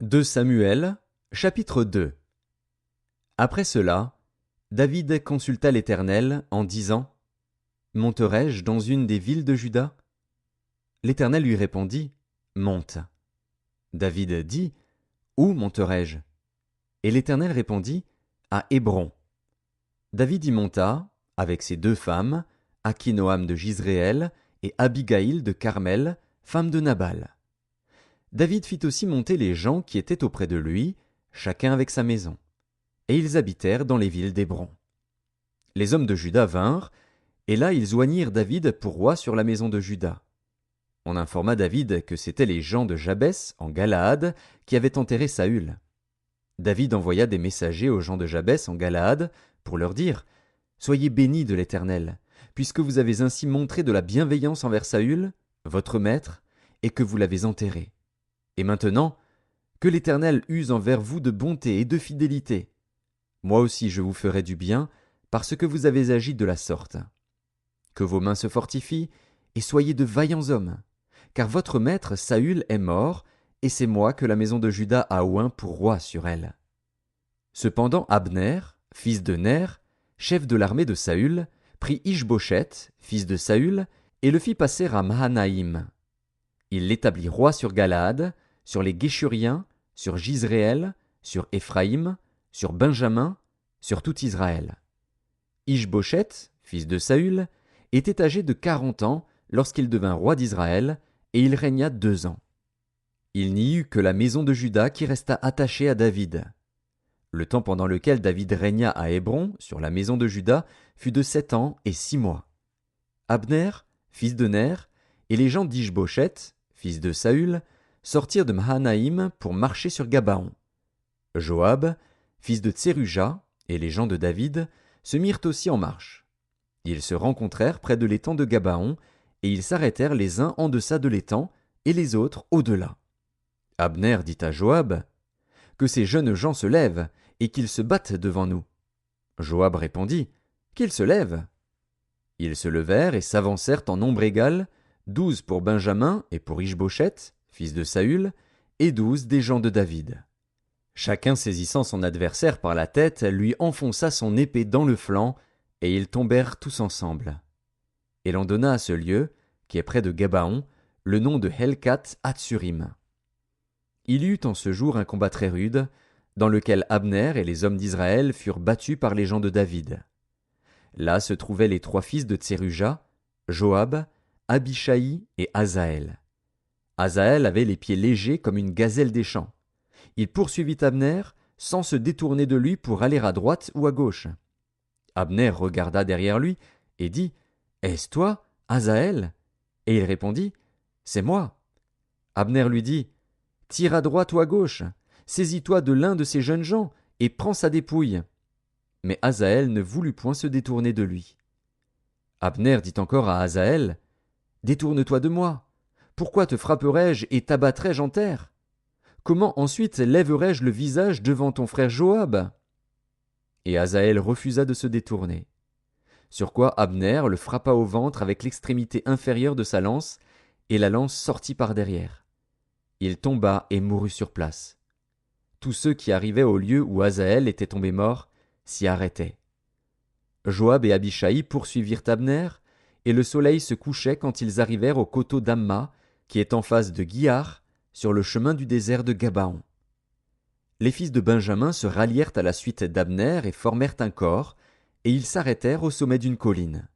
2 Samuel, chapitre 2. Après cela, David consulta l'Éternel en disant : Monterai-je dans une des villes de Juda ? L'Éternel lui répondit : Monte. David dit : Où monterai-je ? Et l'Éternel répondit : À Hébron. David y monta, avec ses 2 femmes, Akinoam de Jizréel et Abigaïl de Carmel, femme de Nabal. David fit aussi monter les gens qui étaient auprès de lui, chacun avec sa maison. Et ils habitèrent dans les villes d'Hébron. Les hommes de Juda vinrent, et là ils oignirent David pour roi sur la maison de Juda. On informa David que c'étaient les gens de Jabès, en Galaad, qui avaient enterré Saül. David envoya des messagers aux gens de Jabès en Galaad pour leur dire : Soyez bénis de l'Éternel, puisque vous avez ainsi montré de la bienveillance envers Saül, votre maître, et que vous l'avez enterré. Et maintenant, que l'Éternel use envers vous de bonté et de fidélité. Moi aussi je vous ferai du bien, parce que vous avez agi de la sorte. Que vos mains se fortifient, et soyez de vaillants hommes, car votre maître Saül est mort, et c'est moi que la maison de Juda a oint pour roi sur elle. Cependant Abner, fils de Ner, chef de l'armée de Saül, prit Ish-Boshet, fils de Saül, et le fit passer à Mahanaïm. Il l'établit roi sur Galaad, sur les Guéshuriens, sur Jizréel, sur Éphraïm, sur Benjamin, sur tout Israël. Ish-Boshet, fils de Saül, était âgé de 40 ans lorsqu'il devint roi d'Israël, et il régna 2 ans. Il n'y eut que la maison de Juda qui resta attachée à David. Le temps pendant lequel David régna à Hébron, sur la maison de Juda, fut de 7 ans et 6 mois. Abner, fils de Ner, et les gens d'Ish-Boshet, fils de Saül, sortirent de Mahanaïm pour marcher sur Gabaon. Joab, fils de Tseruja, et les gens de David, se mirent aussi en marche. Ils se rencontrèrent près de l'étang de Gabaon, et ils s'arrêtèrent les uns en deçà de l'étang, et les autres au-delà. Abner dit à Joab : Que ces jeunes gens se lèvent, et qu'ils se battent devant nous. Joab répondit : Qu'ils se lèvent. Ils se levèrent et s'avancèrent en nombre égal, 12 pour Benjamin et pour Ish-Boshet, fils de Saül, et 12 des gens de David. Chacun saisissant son adversaire par la tête, lui enfonça son épée dans le flanc, et ils tombèrent tous ensemble. Et l'on donna à ce lieu, qui est près de Gabaon, le nom de Helkat Hatsurim. Il y eut en ce jour un combat très rude, dans lequel Abner et les hommes d'Israël furent battus par les gens de David. Là se trouvaient les 3 fils de Tseruja, Joab, Abishai et Asaël. Asaël avait les pieds légers comme une gazelle des champs. Il poursuivit Abner, sans se détourner de lui pour aller à droite ou à gauche. Abner regarda derrière lui et dit : Est-ce toi, Asaël ? Et il répondit : C'est moi. Abner lui dit : Tire à droite ou à gauche, saisis-toi de l'un de ces jeunes gens et prends sa dépouille. Mais Asaël ne voulut point se détourner de lui. Abner dit encore à Asaël : Détourne-toi de moi. Pourquoi te frapperais-je et t'abattrais-je en terre ? Comment ensuite lèverais-je le visage devant ton frère Joab ? Et Asaël refusa de se détourner. Sur quoi Abner le frappa au ventre avec l'extrémité inférieure de sa lance, et la lance sortit par derrière. Il tomba et mourut sur place. Tous ceux qui arrivaient au lieu où Asaël était tombé mort s'y arrêtaient. Joab et Abishai poursuivirent Abner, et le soleil se couchait quand ils arrivèrent au coteau d'Amma, qui est en face de Guiar, sur le chemin du désert de Gabaon. Les fils de Benjamin se rallièrent à la suite d'Abner et formèrent un corps, et ils s'arrêtèrent au sommet d'une colline.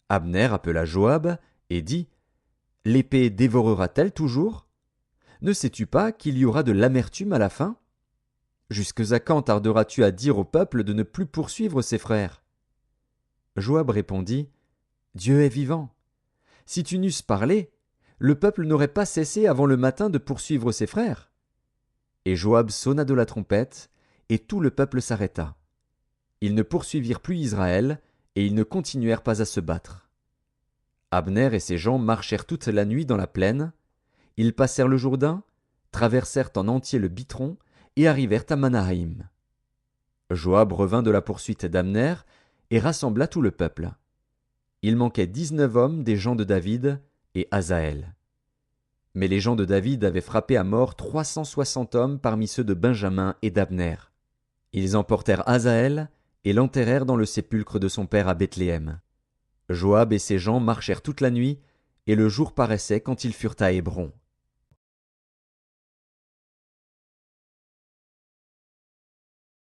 Abner appela Joab et dit : L'épée dévorera-t-elle toujours ? Ne sais-tu pas qu'il y aura de l'amertume à la fin ? Jusque à quand tarderas-tu à dire au peuple de ne plus poursuivre ses frères ? Joab répondit : Dieu est vivant. Si tu n'eusses parlé, le peuple n'aurait pas cessé avant le matin de poursuivre ses frères. Et Joab sonna de la trompette, et tout le peuple s'arrêta. Ils ne poursuivirent plus Israël, et ils ne continuèrent pas à se battre. Abner et ses gens marchèrent toute la nuit dans la plaine. Ils passèrent le Jourdain, traversèrent en entier le Bitron, et arrivèrent à Mahanaïm. Joab revint de la poursuite d'Abner, et rassembla tout le peuple. Il manquait 19 hommes des gens de David, et Asaël. Mais les gens de David avaient frappé à mort 360 hommes parmi ceux de Benjamin et d'Abner. Ils emportèrent Asaël et l'enterrèrent dans le sépulcre de son père à Bethléem. Joab et ses gens marchèrent toute la nuit, et le jour paraissait quand ils furent à Hébron.